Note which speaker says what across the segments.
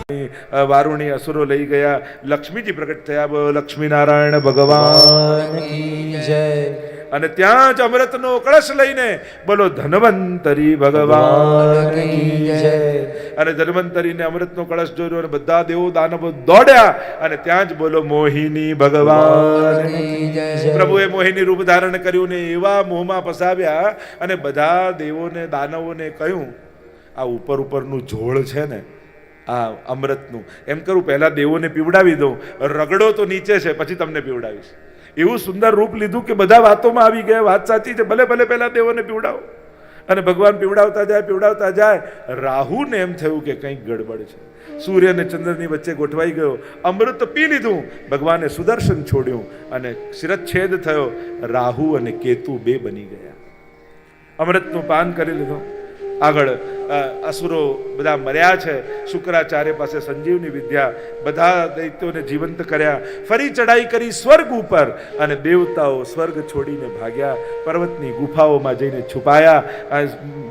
Speaker 1: વારુણી અસુરો લઈ ગયા, લક્ષ્મીજી પ્રગટ થયા. બોલો લક્ષ્મી નારાયણ ભગવાન કી જય. અને ત્યાં જ અમૃતનો કળશ લઈને બોલો ધન્વંતરી ભગવાન કી જય. અને ધન્વંતરીને અમૃતનો કળશ જોયો અને બધા દેવો દાનવો દોડ્યા અને ત્યાં જ બોલો મોહિની ભગવાન કી જય. પ્રભુએ મોહિની રૂપ ધારણ કર્યું ને એવા મોહમાં ફસાવ્યા અને બધા દેવોને દાનવોને કહ્યું, આ ઉપરનું ઝોળ છે ને આ અમૃતનું, એમ કરું પહેલા દેવોને પીવડાવી દઉં, રગડો તો નીચે છે પછી તમને પીવડાવીશ. એવું સુંદર રૂપ લીધું કે બધા વાતોમાં આવી ગયા, વાત સાચી છે, ભલે ભલે પહેલા દેવોને પીવડાવો. અને ભગવાન પીવડાવતા જાય. રાહુને એમ થયું કે કંઈક ગડબડ છે. સૂર્ય અને ચંદ્રની વચ્ચે ગોઠવાઈ ગયો, અમૃત પી લીધું, ભગવાને સુદર્શન છોડ્યું અને શિરચ્છેદ થયો. રાહુ અને કેતુ બે બની ગયા. અમૃતનું પાન કરી લીધું. આગળ અસુરો બધા મર્યા છે. શુક્રાચાર્ય પાસે સંજીવની વિદ્યા, બધા દૈત્યોને જીવંત કર્યા. ફરી ચડાઈ કરી સ્વર્ગ ઉપર અને દેવતાઓ સ્વર્ગ છોડીને ભાગ્યા, પર્વતની ગુફાઓમાં જઈને છુપાયા.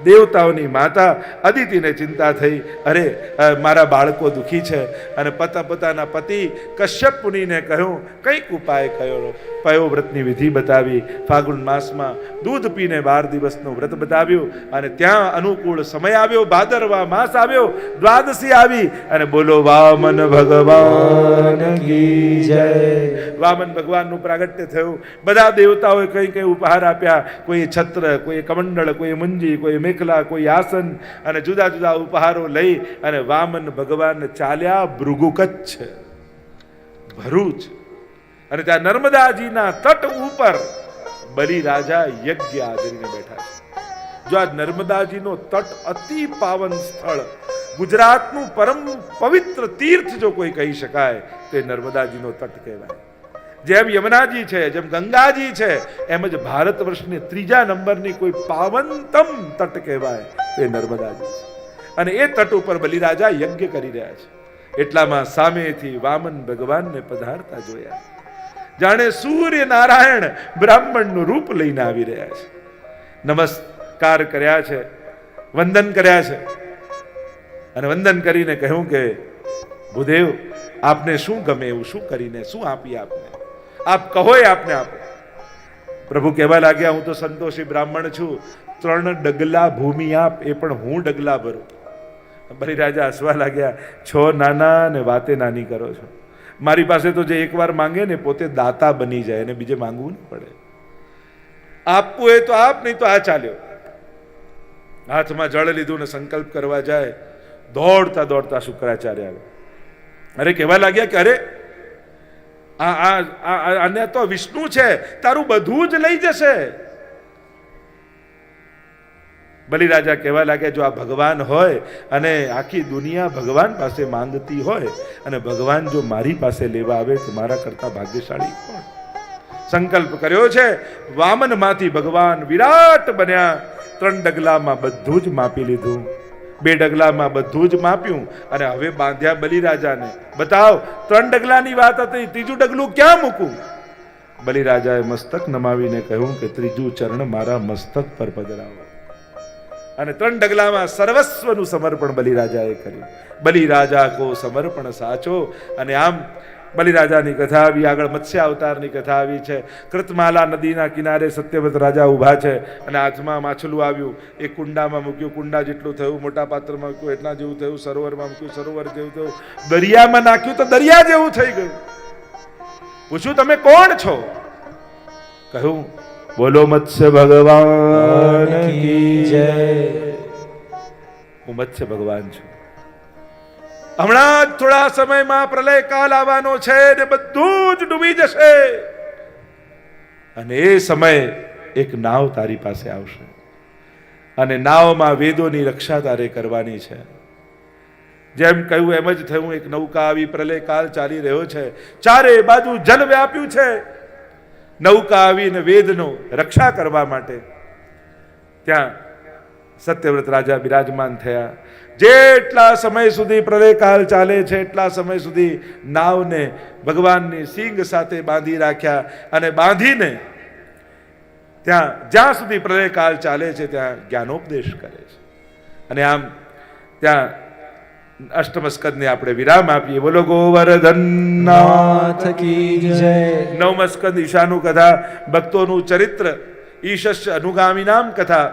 Speaker 1: દેવતાઓની માતા અદિતિને ચિંતા થઈ, અરે મારા બાળકો દુઃખી છે. અને પોતાના પતિ કશ્યપ મુનિને કહ્યું કંઈક ઉપાય કયો. પયોવ્રતની વિધિ બતાવી. ફાગુન માસમાં દૂધ પીને 12 દિવસનું વ્રત બતાવ્યું અને ત્યાં અનુકૂળ સમય આવ્યો. ભાદરવા માસ આવ્યો, દ્વાદશી આવી અને બોલો વામન ભગવાન કી જય. વામન ભગવાનનું પ્રાગટ્ય થયું. બધા દેવતાઓએ કઈ કઈ ઉપહાર આપ્યા. કોઈ છત્ર, કોઈ કમંડળ, કોઈ મુંજી, કોઈ મેખલા, કોઈ આસન અને જુદા જુદા ઉપહારો લઈ અને વામન ભગવાન ચાલ્યા ભૃગુકચ્છ, ભરૂચ. અને ત્યાં નર્મદાજીના તટ ઉપર બલિ રાજા યજ્ઞ આદરીને બેઠા છે. જો આ નર્મદાજીનો તટ અતિ પાવન સ્થળ, ગુજરાતનું પરમ પવિત્ર તીર્થ જો કોઈ કહી શકાય તો એ નર્મદાજીનો તટ કહેવાય. જેમ યમુનાજી છે, જેમ ગંગાજી છે, એમ જ ભારત વર્ષની 3જા નંબરની કોઈ પાવનતમ તટ કહેવાય તો એ નર્મદાજી છે. અને એ તટ ઉપર બલિરાજા યજ્ઞ કરી રહ્યા છે. એટલામાં સામેથી વામન ભગવાનને પધારતા જોયા. જાણે સૂર્ય નારાયણ બ્રાહ્મણનું રૂપ લઈને આવી રહ્યા છે. નમસ્કાર કર્યા છે, વંદન કર્યા છે અને વંદન કરીને કહ્યું કે ભૂદેવ, આપને શું ગમે એવું શું કરીને શું આપીએ આપને? આપ કહો એ આપને આપો. પ્રભુ કહેવા લાગ્યા, હું તો સંતોષી બ્રાહ્મણ છું, 3 ડગલા ભૂમિ આપ, એ પણ હું ડગલા ભરું. બલિરાજા હસવા લાગ્યા, છો નાના ને વાતે નાની કરો છો. મારી પાસે તો જે એકવાર માંગે ને પોતે દાતા બની જાય, અને બીજે માંગવું ન પડે. આપવું એ તો આપ, નહીં તો આ ચાલ્યો. હાથમાં જળ લીધું ને સંકલ્પ કરવા જાય. દોડતા દોડતા શુક્રાચાર્ય આવે. અરે કહેવા લાગ્યા કે અરે આને તો વિષ્ણુ છે, તારું બધું જ લઈ જશે. બલિરાજા કહેવા લાગ્યા, જો આ ભગવાન હોય અને આખી દુનિયા ભગવાન પાસે માંગતી હોય અને ભગવાન જો મારી પાસે લેવા આવે તો મારા કરતા ભાગ્યશાળી કોણ? સંકલ્પ કર્યો છે. વામનમાંથી ભગવાન વિરાટ બન્યા. 3 ડગલામાં બધું જ માપી લીધું, 2 ડગલામાં બધું જ માપ્યું અને હવે બાંધ્યા બલિરાજાને. બતાવ, 3 ડગલાની વાત હતી, 3જું ડગલું ક્યાં મૂકું? બલિરાજાએ મસ્તક નમાવીને કહ્યું કે 3જું ચરણ મારા મસ્તક પર પધરાવો. અને 3 ડગલામાં સર્વસ્વનું સમર્પણ બલિરાજાએ કર્યું. બલિરાજા કો સમર્પણ સાચો. અને આમ બલિરાજાની કથા આવી. આગળ મત્સ્ય અવતારની કથા આવી છે. કૃતમાલા નદીના કિનારે સત્યવ્રત રાજા ઊભા છે અને હાથમાં માછલું આવ્યું. એ કુંડામાં મૂક્યું, કુંડા જેટલું થયું. મોટા પાત્રમાં મૂક્યું, એટલા જેવું થયું. સરોવરમાં મૂક્યું, સરોવર જેવું થયું. દરિયામાં નાખ્યું તો દરિયા જેવું થઈ ગયું. પૂછ્યું, તમે કોણ છો? કહ્યું, બોલો મત્સ્ય ભગવાન કી જય. હું મત્સ્ય ભગવાન છું. હમણાં જ થોડા સમયમાં પ્રલય કાલ આવવાનો છે ને બધું જ ડૂબી જશે. અને એ સમય એક નાવ તારી પાસે આવશે અને નાવમાં વેદોની રક્ષા તારે કરવાની છે. જેમ કહ્યું એમ જ થયું. એક નૌકા આવી, પ્રલય કાળ ચાલી રહ્યો છે, ચારે બાજુ જલ વ્યાપ્યું છે. નૌકા આવીને વેદનો રક્ષા કરવા માટે ત્યાં સત્યવ્રત રાજા બિરાજમાન થયા. જેટલા સમય સુધી પ્રલયકાળ ચાલે છે એટલા સમય સુધી નાવને ભગવાનની સિંગ સાથે બાંધી રાખ્યા અને બાંધીને ત્યાં જ્યાં સુધી પ્રલયકાળ ચાલે છે ત્યાં જ્ઞાનોપદેશ કરે છે. અને આમ ત્યાં અષ્ટમ સ્કંદને આપણે વિરામ આપીએ. બોલો ગોવર્ધન
Speaker 2: નાથ કી જય.
Speaker 1: નવમ સ્કંદ ઈશાનું કથા, ભક્તોનું ચરિત્ર, ઈશસ્ય અનુગામીનામ કથા,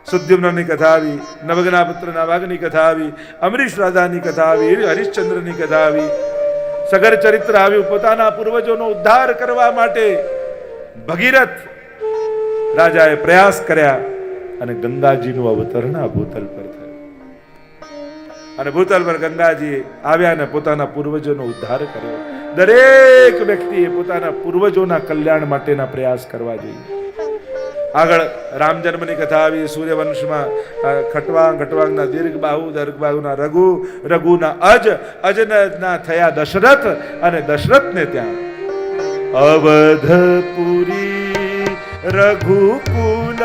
Speaker 1: સુદ્યુમ્નની કથા આવી, નવગના પુત્ર નાવાગની કથા આવી, અમરીશ રાજાની કથા આવી, હરિશ્ચંદ્રની કથા આવી, સગર ચરિત્ર આવ્યું. પોતાના પૂર્વજોનો ઉદ્ધાર કરવા માટે ભગીરથ રાજાએ પ્રયાસ કર્યા અને ગંગાજીનું અવતરણ આ ભૂતલ પર થયું. અને ભૂતલ પર ગંગાજી આવ્યા અને પોતાના પૂર્વજોનો ઉદ્ધાર કર્યો. દરેક વ્યક્તિએ પોતાના પૂર્વજોના કલ્યાણ માટેના પ્રયાસ કરવા જોઈએ. આગળ રામ જન્મની કથા આવી. સૂર્યવંશમાં ખટવાંગના દીર્ઘબાહુના રઘુ, રઘુના અજના થયા દશરથ, અને દશરથને ત્યાં અવધપુરી રઘુકુલ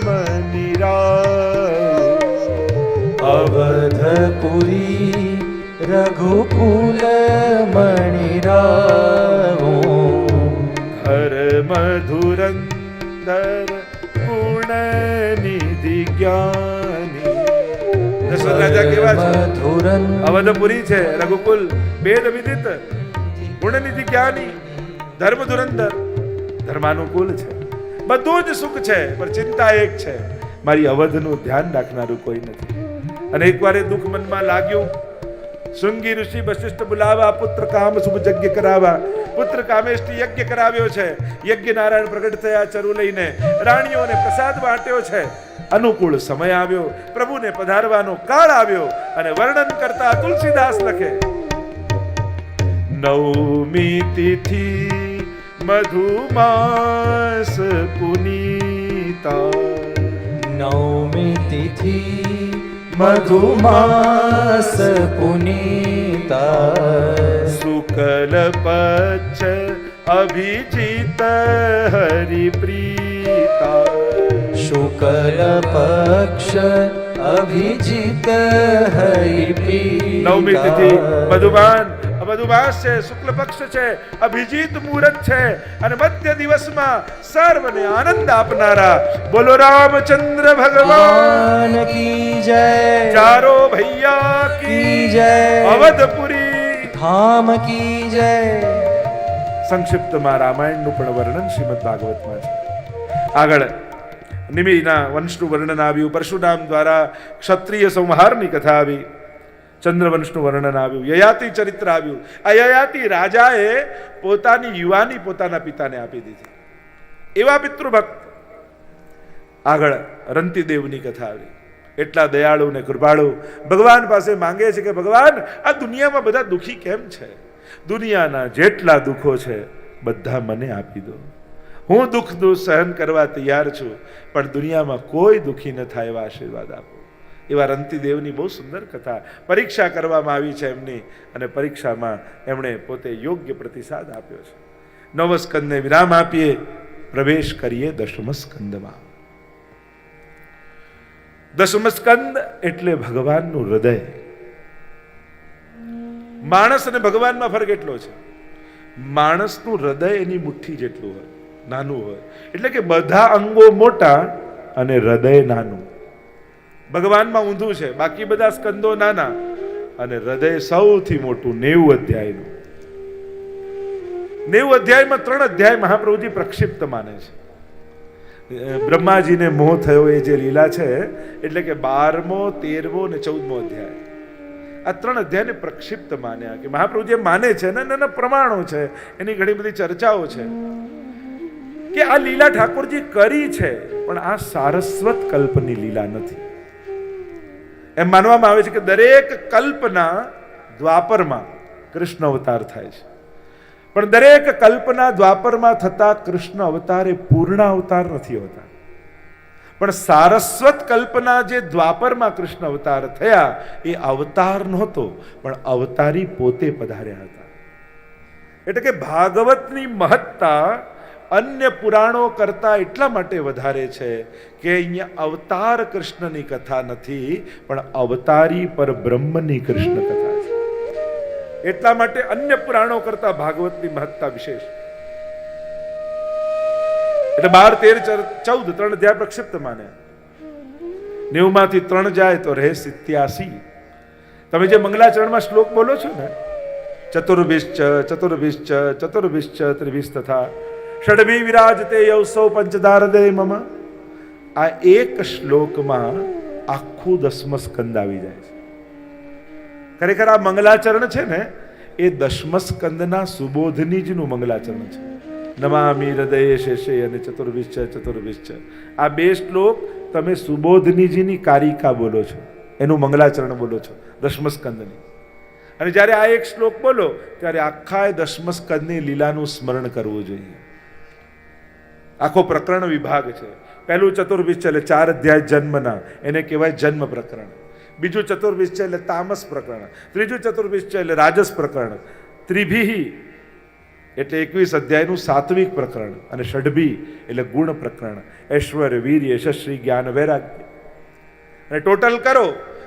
Speaker 1: મનિરા,
Speaker 2: અવધપુરી રઘુકુલ મણિરા,
Speaker 1: હર મધુરંદર ગુણ નિધિ જ્ઞાની. દશરથ રાજા કેવા છે? અવધપુરી છે, રઘુકુલ, વેદ વિદિત, ગુણનિધિ જ્ઞાની, ધર્મ ધુરંદર, ધર્માનુકૂળ છે. બધું જ સુખ છે, પણ ચિંતા એક છે, મારી અવધનું ધ્યાન રાખનારું કોઈ નથી. અને એકવાર એ દુઃખ મનમાં લાગ્યું. શૃંગી ઋષિ વશિષ્ઠ બોલાવા, પુત્ર કામ શુભ યજ્ઞ કરાવા. પુત્ર કામેષ્ટી યજ્ઞ કરાવ્યો છે. યજ્ઞ નારાયણ પ્રગટ થયા ચરુ લઈને, રાણીઓને પ્રસાદ વાટ્યો છે. અનુકૂળ સમય આવ્યો, પ્રભુને પધારવાનો કાળ આવ્યો. અને વર્ણન કરતા તુલસીદાસ લખે, નવમી તિથિ મધુમાસ પુનીતા,
Speaker 2: નવમી તિથિ મધુમાસ પુનીતા,
Speaker 1: શુક્લ પક્ષ અભિજીત હરિપ્રીતા,
Speaker 2: શુક્લ પક્ષ અભિજીત હરિપ્રીતા.
Speaker 1: નવમી તિથિ મધુમાન, મધુમાસ છે, શુક્લ પક્ષ છે, અભિજીત મુહૂર્ત છે, અને મધ્ય દિવસમાં સર્વને આનંદ આપનારા. બોલો રામચંદ્ર ભગવાન
Speaker 2: કી જય.
Speaker 1: ચારો ભૈયા કી
Speaker 2: જય.
Speaker 1: અવધપુરી
Speaker 2: ધામ કી જય.
Speaker 1: સંક્ષિપ્તમાં રામાયણનું પણ વર્ણન શ્રીમદ ભાગવતમાં છે. આગળ નિમિના વંશનું વર્ણન આવ્યું. પરશુરામ દ્વારા ક્ષત્રિય સંહારની કથા આવી. ચંદ્રવંશનું વર્ણન આવ્યું. યયાતિ ચરિત્ર આવ્યું. આ યયાતિ રાજાએ પોતાની યુવાની પોતાના પિતાને આપી દીધી. એવા પિતૃભક્ત. આગળ રંતિદેવની કથા આવી. એટલા દયાળુ ને કૃપાળુ, ભગવાન પાસે માંગે છે કે ભગવાન, આ દુનિયામાં બધા દુખી કેમ છે? દુનિયાના જેટલા દુઃખો છે બધા મને આપી દો. હું દુઃખ સહન કરવા તૈયાર છું, પણ દુનિયામાં કોઈ દુઃખી ન થાય એવા આશીર્વાદ આપો. એવા રંતિદેવની બહુ સુંદર કથા. પરીક્ષા કરવામાં આવી છે એમની, અને પરીક્ષામાં એમણે પોતે યોગ્ય પ્રતિસાદ આપ્યો છે. નવ સ્કંદને વિરામ આપીએ, પ્રવેશ કરીએ દશમ સ્કંદમાં. દશમ સ્કંદ એટલે ભગવાનનું હૃદય. માણસ અને ભગવાનમાં ફરક એટલો છે, માણસનું હૃદય એની મુઠ્ઠી જેટલું હોય, નાનું હોય. એટલે કે બધા અંગો મોટા અને હૃદય નાનું. ભગવાનમાં ઊંધું છે, બાકી બધા સ્કંદો નાના અને હૃદય સૌથી મોટું. 90 અધ્યાયનું. 90 અધ્યાયમાં 3 અધ્યાય મહાપ્રભુજી પ્રક્ષિપ્ત માને છે. બ્રહ્માજીને મોહ થયો એ જે લીલા છે, એટલે કે 12મો, 13મો અને 14મો અધ્યાય, આ 3 અધ્યાયને પ્રક્ષિપ્ત માન્યા. કે મહાપ્રભુજી માને છે ને, એના પ્રમાણો છે, એની ઘણી બધી ચર્ચાઓ છે કે આ લીલા ઠાકોરજી કરી છે, પણ આ સારસ્વત કલ્પની લીલા નથી. એમ માનવામાં આવે છે કે દરેક કલ્પના દ્વાપરમાં કૃષ્ણ અવતાર થાય છે, પણ દરેક કલ્પના દ્વાપરમાં થતા કૃષ્ણ અવતાર એ પૂર્ણ અવતાર નથી હોતા. પણ સારસ્વત કલ્પના જે દ્વાપરમાં કૃષ્ણ અવતાર થયા એ અવતાર નહોતો, પણ અવતારી પોતે પધાર્યા હતા. એટલે કે ભાગવતની મહત્તા અન્ય પુરાણો કરતા એટલા માટે વધારે છે કે અહીંયા અવતાર કૃષ્ણની કથા નથી, પણ અવતારી પર બ્રહ્મની કૃષ્ણ કથા છે. એટલા માટે અન્ય પુરાણો કરતા ભાગવતની મહત્તા વિશેષ. એટલે 12, 13, 14 3 અધ્યાય પ્રક્ષિપ્ત માને. 90 માંથી 3 જાય તો રહે 87. તમે જે મંગલાચરણમાં શ્લોક બોલો છો ને, ચતુર્ભિશ્ચ ચતુર્ભિશ્ચ ચતુર્ભિશ્ચ ત્રિભિશ તથા ષડભી વિરાજતે યૌસૌ પંચદારદે મમ, આ એક શ્લોકમાં આખું દસમ સ્કંદ આવી જાય છે. ખરેખર આ મંગલાચરણ છે ને એ દસમ સ્કંદના સુબોધનીજીનું મંગલાચરણ છે. નમામિ હૃદય શેષે અને ચતુર્ભિશ્ચ ચતુર્ભિશ્ચ, આ બે શ્લોક તમે સુબોધનીજીની કારિકા બોલો છો, એનું મંગલાચરણ બોલો છો દસમ સ્કંદની. અને જ્યારે આ એક શ્લોક બોલો ત્યારે આખા દસમ સ્કંદની લીલાનું સ્મરણ કરવું જોઈએ. આખો પ્રકરણ વિભાગ છે. પહેલું ચતુર્ભિશ્ચ એટલે 4 અધ્યાય જન્મના, એને કહેવાય જન્મ પ્રકરણ. બીજું ચતુર્ભિશ્ચ એટલે તામસ પ્રકરણ. ત્રીજું ચતુર્ભિશ્ચ એટલે રાજસ પ્રકરણ. ત્રિભિહી એટલે 21 અધ્યાયનું સાત્વિક પ્રકરણ. અને ષડભી એટલે ગુણ પ્રકરણ, ઐશ્વર્ય, વીર્ય, યશસ્વી, જ્ઞાન, વૈરાગ્ય. અને ટોટલ કરો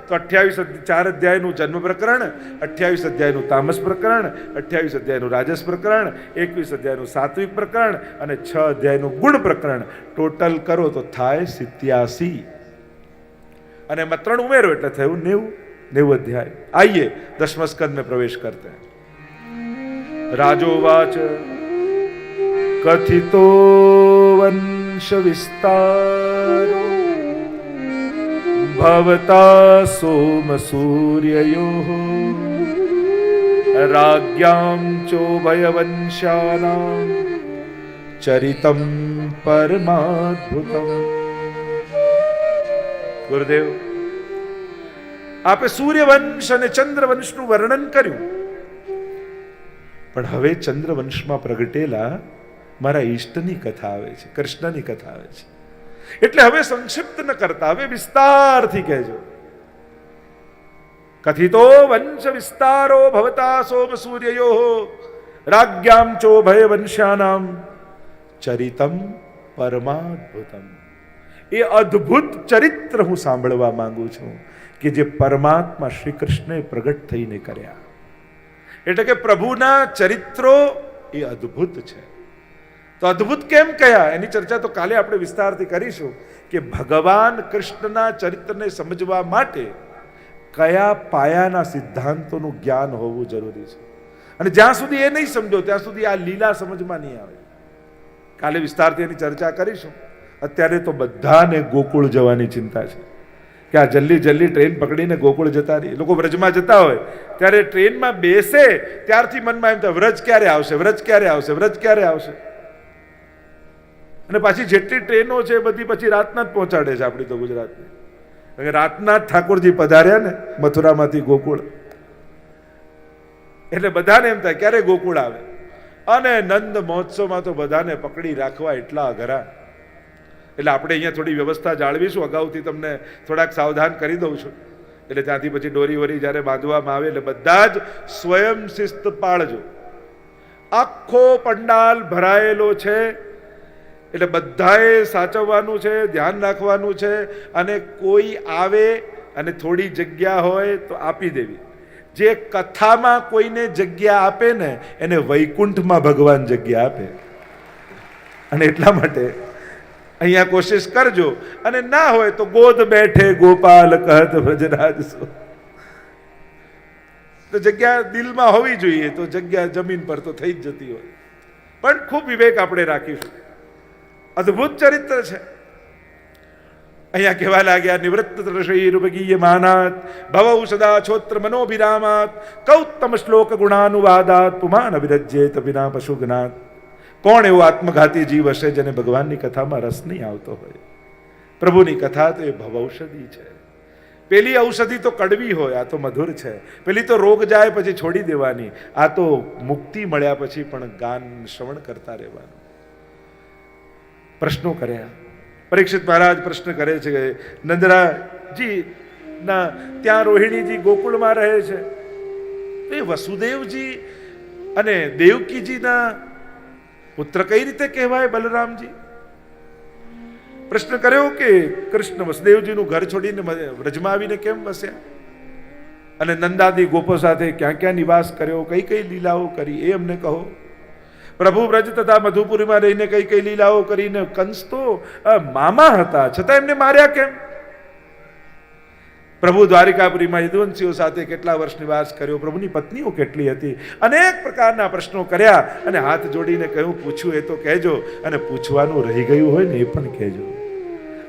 Speaker 1: તો 4 અધ્યાયનું જન્મ પ્રકરણ, 28 અધ્યાયનું તામસ પ્રકરણ, 28 અધ્યાયનું રાજસ પ્રકરણ, 21 અધ્યાયનું સાત્વિક પ્રકરણ અને 6 અધ્યાયનું ગુણ પ્રકરણ. ટોટલ કરો તો થાય 87. અને એમાં 3 ઉમેરો એટલે થયું 90 અધ્યાય. આइए दसम स्कंद में प्रवेश करते हैं. राजोवाच कथितो वंश विस्तारो भवता सोम सूर्ययोः राज्ञां चोभयवंशानां चरितं परमाद्भुतम्. ગુરુદેવ, આપે સૂર્યવંશ અને ચંદ્રવંશનું વર્ણન કર્યું, પણ હવે ચંદ્રવંશમાં પ્રગટેલા મારા ઈષ્ટની કથા આવે છે, કૃષ્ણની કથા આવે છે. એટલે હવે સંક્ષિપ્ત ન કરતા, હવે વિસ્તારથી કહેજો. કથિતો વંશ વિસ્તારો ભવતા સોમ સૂર્યયોઃ રાજ્ઞામ ચોભય વંશ્યાનામ ચરિતમ પરમાદ્ભુતમ. એ અદ્ભુત ચરિત્ર હું સાંભળવા માંગુ છું કે જે પરમાત્મા શ્રી કૃષ્ણે પ્રગટ થઈને કર્યા. એટલે કે પ્રભુના ચરિત્રો એ અદ્ભુત છે. તો અદ્ભુત કેમ કયા એની ચર્ચા તો કાલે આપણે વિસ્તારથી કરીશું કે ભગવાન કૃષ્ણના ચરિત્રને સમજવા માટે કયા પાયાના સિદ્ધાંતોનું જ્ઞાન હોવું જરૂરી છે. અને જ્યાં સુધી એ નહીં સમજો ત્યાં સુધી આ લીલા સમજમાં નહીં આવે. કાલે વિસ્તારથી એની ચર્ચા કરીશું. અત્યારે તો બધાને ગોકુળ જવાની ચિંતા છે કે આ જલ્દી ટ્રેન પકડીને ગોકુળ જતા રહીએ. લોકો વ્રજમાં જતા હોય ત્યારે ટ્રેનમાં બેસે ત્યારથી મનમાં એમ થાય વ્રજ ક્યારે આવશે, વ્રજ ક્યારે આવશે, વ્રજ ક્યારે આવશે. અને પાછી જેટલી ટ્રેનો છે બધી પછી રાતના જ પહોંચાડે છે આપણી તો ગુજરાતની. રાતના જ ઠાકોરજી પધાર્યા ને મથુરામાંથી ગોકુળ, એટલે બધાને એમ થાય ક્યારે ગોકુળ આવે. અને નંદ મહોત્સવમાં તો બધાને પકડી રાખવા એટલા અઘરા. એટલે આપણે અહીંયા થોડી વ્યવસ્થા જાળવીશું, અગાઉથી તમને થોડાક સાવધાન કરી દઉં છું. એટલે ત્યાંથી પછી દોરી વરી જ્યારે બાંધવામાં આવે એટલે બધા જ સ્વયં શિસ્ત પાળજો. આખો પંડાલ ભરાયેલો છે એટલે બધાએ સાચવવાનું છે, ધ્યાન રાખવાનું છે. અને કોઈ આવે અને થોડી જગ્યા હોય તો આપી દેવી. જે કથામાં કોઈને જગ્યા આપે ને એને વૈકુંઠમાં ભગવાન જગ્યા આપે. અને એટલા માટે અહીંયા કોશિશ કરજો. અને ના હોય તો ગોદ બેઠે ગોપાલ કહત વ્રજરાજ સો. તો જગ્યા દિલમાં હોવી જોઈએ, તો જગ્યા જમીન પર તો થઈ જ જતી હોય. પણ ખૂબ વિવેક આપણે રાખીશું. અદ્ભુત ચરિત્ર છે. અહીંયા કહેવા લાગ્યા નિવૃત્ત ઋષિર્વગીય માનાત ભવૌ સદા છોત્ર મનોભિરામાત કૌત્તમ શ્લોક ગુણાનુવાદાત પુમાન અવિરજ્યેત વિના પશુજ્ઞાત. કોણ એવો આત્મઘાતી જીવ હશે જેને ભગવાનની કથામાં રસ નહીં આવતો હોય? પ્રભુની કથા તો એ ભવૌષધિ છે. પેલી ઔષધિ તો કડવી હોય, આ તો મધુર છે. પેલી તો રોગ જાય પછી છોડી દેવાની, આ તો મુક્તિ મળ્યા પછી પણ ગાન શ્રવણ કરતા રહેવાનું. પ્રશ્નો કર્યા. પરીક્ષિત મહારાજ પ્રશ્ન કરે છે કે નંદરાજી ના ત્યાં રોહિણીજી ગોકુળમાં રહે છે, એ વસુદેવજી અને દેવકીજીના પુત્ર કઈ રીતે કહેવાય બલરામજી? પ્રશ્ન કર્યો કે કૃષ્ણ વસુદેવજીનું ઘર છોડીને વ્રજમાં આવીને કેમ વસ્યા અને નંદાદી ગોપો સાથે ક્યાં ક્યાં નિવાસ કર્યો, કઈ કઈ લીલાઓ કરી એ અમને કહો. પ્રભુ વ્રજ તથા મધુપુરીમાં રહીને કઈ કઈ લીલાઓ કરીને કંસ તો મામા હતા છતાં એમને માર્યા કેમ? પ્રભુ દ્વારિકાપુરીમાં યદુવંશીઓ સાથે કેટલા વર્ષ નિવાસ કર્યો, પ્રભુની પત્નીઓ કેટલી હતી, અનેક પ્રકારના પ્રશ્નો કર્યા અને હાથ જોડીને કહ્યું, પૂછ્યું એ તો કહેજો, અને પૂછવાનું રહી ગયું હોય ને એ પણ કહેજો.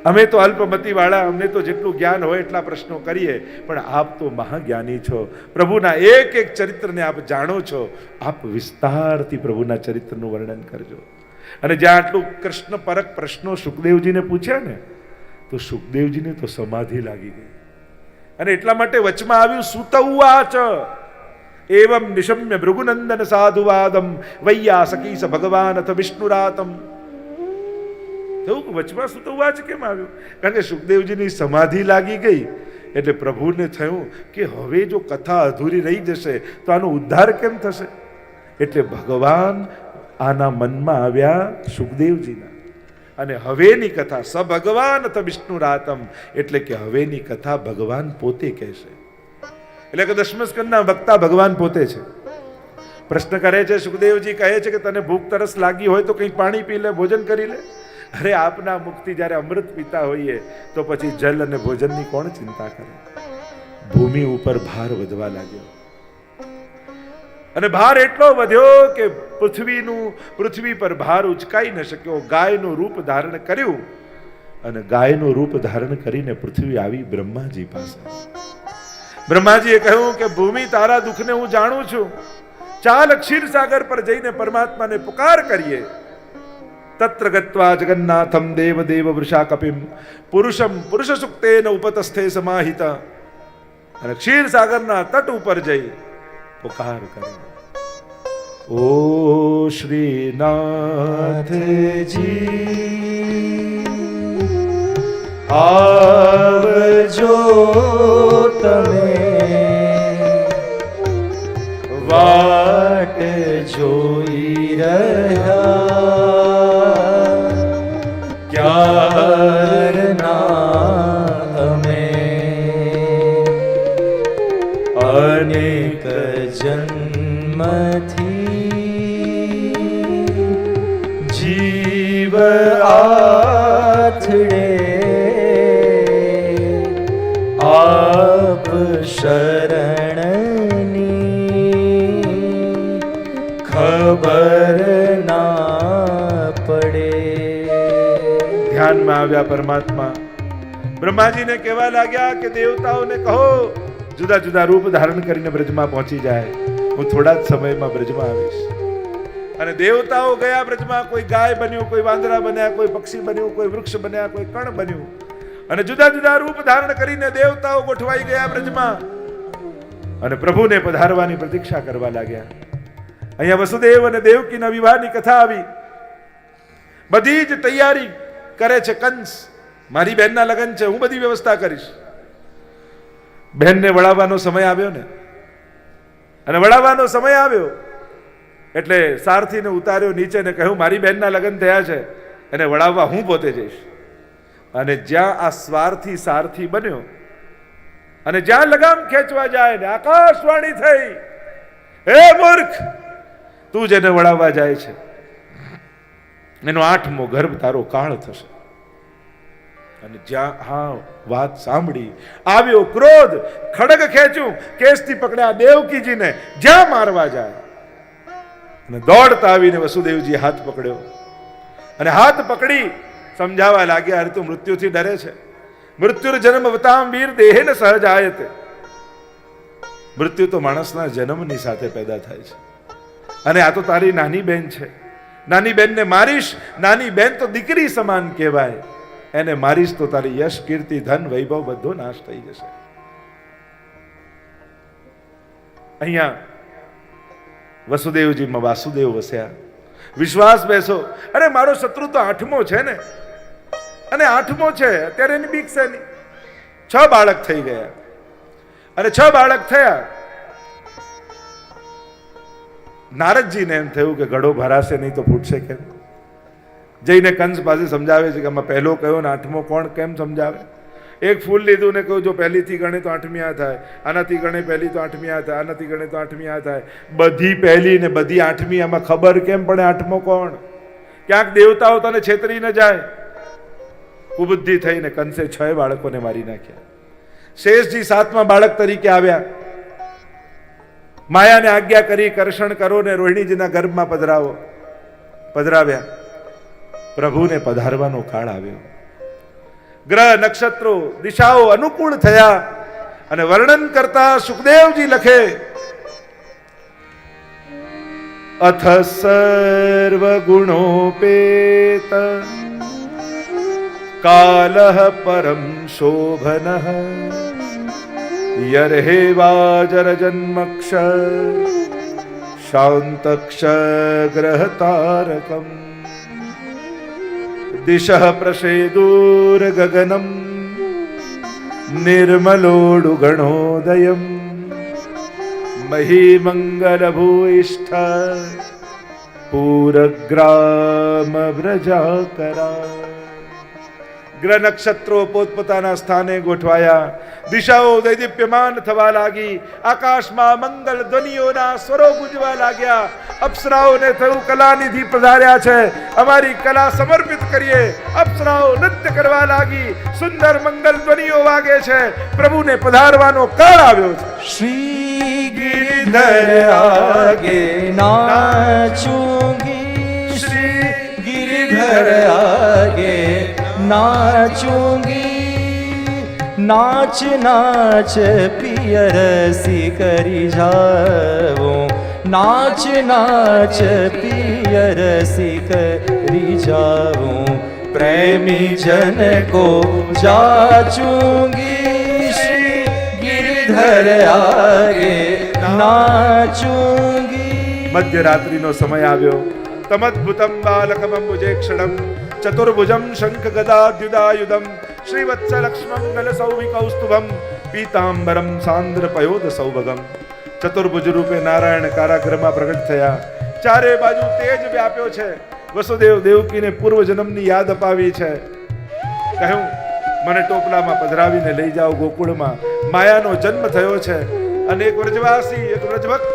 Speaker 1: અમે તો અલ્પમતીવાળા, અમને તો જેટલું જ્ઞાન હોય એટલા પ્રશ્નો કરીએ, પણ આપ તો મહાજ્ઞાની છો, પ્રભુના એક એક ચરિત્રને આપ જાણો છો, આપ વિસ્તારથી પ્રભુના ચરિત્રનું વર્ણન કરજો. અને જ્યાં આટલું કૃષ્ણ પરક પ્રશ્નો સુખદેવજીને પૂછ્યા ને, તો સુખદેવજીને તો સમાધિ લાગી ગઈ. અને એટલા માટે વચમાં આવ્યું, સુત ઉવાચ એવમ નિશમ્ય ભૃગુનંદન સાધુવાદમ વૈયા સકીસ ભગવાન અથ વિષ્ણુરાતમ. થયું કે વચમાં સુત ઉવાચ કેમ આવ્યું? કારણ કે સુખદેવજીની સમાધિ લાગી ગઈ એટલે પ્રભુને થયું કે હવે જો કથા અધૂરી રહી જશે તો આનો ઉદ્ધાર કેમ થશે? એટલે ભગવાન આના મનમાં આવ્યા સુખદેવજીના, અને હવેની કથા સ ભગવાન અથ વિષ્ણુરાતમ, એટલે કે હવેની કથા ભગવાન પોતે કહેશે. એટલે કે દસમ સ્કંદના વક્તા ભગવાન પોતે છે. પ્રશ્ન કરે છે, સુખદેવજી કહે છે કે તને ભૂખ તરસ લાગી હોય તો કંઈક પાણી પી લે, ભોજન કરી લે. અરે આપના મુખથી જ્યારે અમૃત પીતા હોઈએ તો પછી જલ અને ભોજનની કોણ ચિંતા કરે? ભૂમિ ઉપર ભાર વધવા લાગ્યો, અને ભાર એટલો વધ્યો કે પૃથ્વી પર ભાર ઉચકાઈ ન શક્યો. ગાયનું રૂપ ધારણ કર્યું, અને ગાયનું રૂપ ધારણ કરીને પૃથ્વી આવી બ્રહ્માજી પાસે. બ્રહ્માજીએ કહ્યું કે ભૂમિ, તારા દુઃખને હું જાણું છું, ચાલ ક્ષીરસાગર પર જઈને પરમાત્માને પુકાર કરીએ. તત્ર ગત્વા જગન્નાથમ દેવ દેવ વૃષા કપિમ પુરુષમ પુરુષ સુક્તેન ઉપતસ્થે સમાહિતા. અને ક્ષીરસાગરના તટ ઉપર જઈ પુકાર કરે, ઓ શ્રીનાથજી
Speaker 2: આવજો તમે, વાટ જોઈ રહ્યા ક્યારના અમે, અનેક જન્મથી જીવ આથડે આપ શરણની ખબર ના પડે.
Speaker 1: ધ્યાનમાં આવ્યા પરમાત્મા. બ્રહ્માજીને કહેવા લાગ્યા કે દેવતાઓને કહો જુદા જુદા રૂપ ધારણ કરીને બ્રજમાં પહોંચી જાય, હું થોડા જ સમયમાં બ્રજમાં આવીશ. અને દેવતાઓ ગયા બ્રજમાં. કોઈ ગાય બન્યું, કોઈ વાંદરા બન્યા, કોઈ પક્ષી બન્યું, કોઈ વૃક્ષ બન્યા, કોઈ કણ બન્યું, અને જુદા જુદા રૂપ ધારણ કરીને દેવતાઓ ગોઠવાઈ ગયા બ્રજમાં અને પ્રભુને પધારવાની પ્રતીક્ષા કરવા લાગ્યા. અહીંયા વસુદેવ અને દેવકીના વિવાહની કથા આવી. બધી જ તૈયારી કરે છે કંસ. મારી બહેનના લગ્ન છે, હું બધી વ્યવસ્થા કરીશ. બહેનને વળાવવાનો સમય આવ્યો ને, અને વળાવવાનો સમય આવ્યો એટલે સારથીને ઉતાર્યો નીચે ને કહ્યું, મારી બહેનના લગ્ન થયા છે, એને વળાવવા હું પોતે જઈશ. અને જ્યાં આ સ્વાર્થી સારથી બન્યો અને જ્યાં લગામ ખેંચવા જાય ને આકાશવાણી થઈ, હે મૂર્ખ, તું જેને વળાવવા જાય છે એનો 8મો ગર્ભ તારો કાળ થશે. અને જ્યાં હા વાત સાંભળી આવ્યો ક્રોધ, ખડગ ખેંચ્યું, કેસથી પકડ્યા દેવકીજીને, જ્યાં મારવા જાય અને દોડતા આવીને વસુદેવજી હાથ પકડ્યો અને હાથ પકડી સમજાવવા લાગ્યા, અરે તું મૃત્યુથી ડરે છે? મૃત્યુર જન્મ વતામ વીર દેહે ને સહજ આયતે. મૃત્યુ તો માણસના જન્મની સાથે પેદા થાય છે, અને આ તો તારી નાની બેન છે. નાની બેનને મારીશ, નાની બેન તો દીકરી સમાન કહેવાય, એને મારીશ તો તારી યશ, કીર્તિ, ધન, વૈભવ બધો નાશ થઈ જશે. અહીંયા વસુદેવજીમાં વાસુદેવ વસ્યા. વિશ્વાસ બેસો, અરે મારો શત્રુ તો 8મો છે ને, અને 8મો છે, અત્યારે એની બીક છે નહીં. 6 બાળક થઈ ગયા, અને 6 બાળક થયા. નારદજીને એમ થયું કે ઘડો ભરાશે નહીં તો ફૂટશે કેમ? જઈને કંસ પાસે સમજાવે છે કે આમાં પહેલો કયો ને 8મો કોણ, કેમ સમજાવે? એક ફૂલ લીધું ને કહ્યું જો પહેલીથી ગણે તો 8મી આ થાય, આનાથી ગણે પહેલી તો 8મી આ થાય, આનાથી ગણે તો 8મી આ થાય. બધી પહેલી ને બધી 8મી, આમાં ખબર કેમ પડે 8મો કોણ? ક્યાંક દેવતાઓ તને છેતરી ન જાય. કુબુદ્ધિ થઈને કંસે 6 બાળકોને મારી નાખ્યા. શેષજી 7મા બાળક તરીકે આવ્યા. માયાને આજ્ઞા કરી કર્ષણ કરો ને રોહિણીજીના ગર્ભમાં પધરાવ્યા. પ્રભુને પધારવાનો કાળ આવ્યો. ગ્રહ નક્ષત્રો દિશાઓ અનુકૂળ થયા અને વર્ણન કરતા સુખદેવજી લખે, અથ સર્વ ગુણોપેત કાલઃ પરમ શોભનઃ યર્હેવાજરજન્મક્ષ શાંતક્ષ ગ્રહ તારકમ દિશઃ પ્રસેદુર ગગનમ નિર્મલોડુ ગણોદયમ મહીમંગલ ભૂઇષ્ઠ પૂરગ્રામ વ્રજાકરા. ગ્રહ નક્ષત્રો પોતપોતાના સ્થાને ગોઠવાયા. દિશાઓ દૈદીપ્યમાન થવા લાગી. આકાશમાં મંગલ ધ્વનિઓના સ્વરો ગુંજવા લાગ્યા. અપ્સરાઓને થયું કલાનિધિ પધાર્યા છે, અમારી કલા સમર્પિત કરીએ. અપ્સરાઓ નૃત્ય કરવા લાગી. સુંદર મંગલ ધ્વનિઓ વાગે છે. પ્રભુને પધારવાનો કાળ આવ્યો છે.
Speaker 2: શ્રી ગિરિધર આગે નાચુંગી, શ્રી ગિરિધર આગે નાચુંગી. नाच नाच पियर सी करी जाऊं, नाच नाच पियर सी करी जाऊं. प्रेमी जन को जाचूंगी, श्री गिरधर आगे नाचूंगी.
Speaker 1: મધ્યરાત્રિનો સમય આવ્યો. તમદ્ભુતમ બાલકમંબુજે ક્ષણમ ચતુર્ભુજમ શંખ ગદાદ્યુદાયુધમ શ્રીવત્સ લક્ષ્મંગલ સૌવિકૌસ્તુભમ પીતાંબરમ સાંદ્ર પયોદ સૌભગમ. ચતુર્ભુજ રૂપે નારાયણ કારાગૃહમાં પ્રગટ થયા. ચારે બાજુ તેજ વ્યાપ્યો છે. વસુદેવ દેવકીને પૂર્વ જન્મની યાદ અપાવી છે. કહ્યું, મને ટોપલામાં પધરાવીને લઈ જાઓ ગોકુળમાં. માયાનો જન્મ થયો છે અને એક વ્રજવાસી, એક વ્રજભક્ત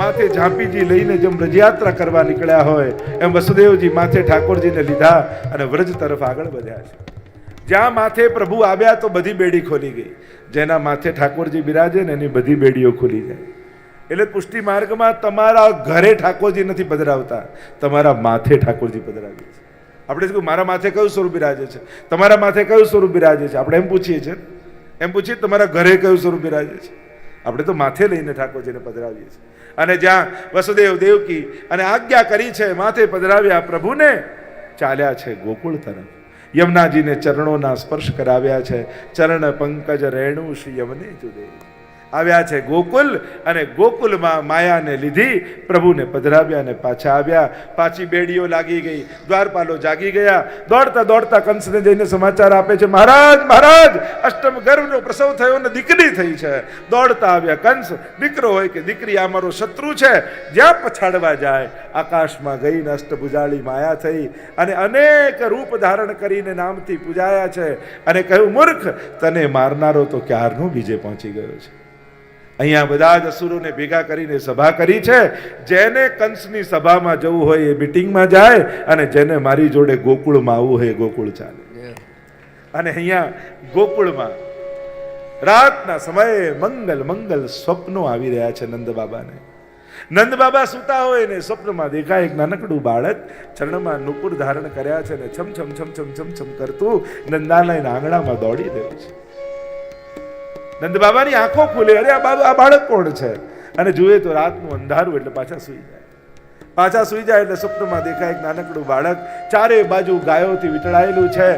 Speaker 1: માથે ઝાંપીજી લઈને જેમ વ્રજયાત્રા કરવા નીકળ્યા હોય એમ વસુદેવજી માથે ઠાકોરજીને લીધા અને વ્રજ તરફ આગળ વધ્યા છે. જ્યાં માથે પ્રભુ આવ્યા તો બધી બેડી ખોલી ગઈ. જેના માથે ઠાકોરજી બિરાજે ને એની બધી બેડીઓ ખુલી જાય. એટલે પુષ્ટિ માર્ગમાં તમારા ઘરે ઠાકોરજી નથી પધરાવતા, તમારા માથે ઠાકોરજી પધરાવીએ છે. આપણે શું મારા માથે કયું સ્વરૂપ બિરાજે છે, તમારા માથે કયું સ્વરૂપ બિરાજે છે, આપણે એમ પૂછીએ છીએ. એમ પૂછીએ તમારા ઘરે કયું સ્વરૂપ બિરાજે છે. આપણે તો માથે લઈને ઠાકોરજીને પધરાવીએ છીએ. અને જ્યાં વસુદેવ દેવકી અને આજ્ઞા કરી છે માથે પધરાવ્યા પ્રભુને, ચાલ્યા છે ગોકુળ તરફ. યમુનાજીને ચરણોના સ્પર્શ કરાવ્યા છે. ચરણ પંકજ રેણુ શ્રી યમને જુદે આવ્યા છે ગોકુલ. અને ગોકુલમાં માયાને લીધી પ્રભુને પધરાવ્યા અને પાછા આવ્યા. પાછી બેડીઓ લાગી ગઈ. દ્વારપાલો જાગી ગયા. દોડતા દોડતા કંસને જઈને સમાચાર આપે છે, મહારાજ મહારાજ અષ્ટમ ગર્ભનો પ્રસવ થયો ને દીકરી થઈ છે. દોડતા આવ્યા. કંસ દીકરો હોય કે દીકરી આ મારો શત્રુ છે. જ્યાં પછાડવા જાય આકાશમાં ગઈને અષ્ટભુજાળી માયા થઈ અને અનેક રૂપ ધારણ કરીને નામથી પૂજાયા છે. અને કહ્યું, મૂર્ખ, તને મારનારો તો ક્યારનો બીજે પહોંચી ગયો છે. અહીંયા બધા જ અસુરોને ભેગા કરીને સભા કરી છે. જેને કંસની સભામાં જવું હોય એ મીટિંગમાં જાય અને જેને મારી જોડે ગોકુળમાં આવવું હોય ગોકુળ ચાલે. અને અહીંયા ગોકુળમાં રાતના સમયે મંગલ મંગલ સ્વપ્નો આવી રહ્યા છે નંદ બાબાને. નંદ બાબા સૂતા હોય ને સ્વપ્નમાં દેખાય એક નાનકડું બાળક ચરણમાં નુપુર ધારણ કર્યા છે ને છમ છમ છમ છમ છમ છમ કરતું નંદાલયના આંગણામાં દોડી રહ્યું છે. નંદ બાબાની આંખો ખુલે, અરે આ બાળક કોણ છે? અને જુએ તો રાતનું અંધારું એટલે પાછા સૂઈ જાય એટલે સ્વપ્નમાં દેખાય એક નાનકડું બાળક ચારે બાજુ ગાયોથી વીંટળાયેલું છે.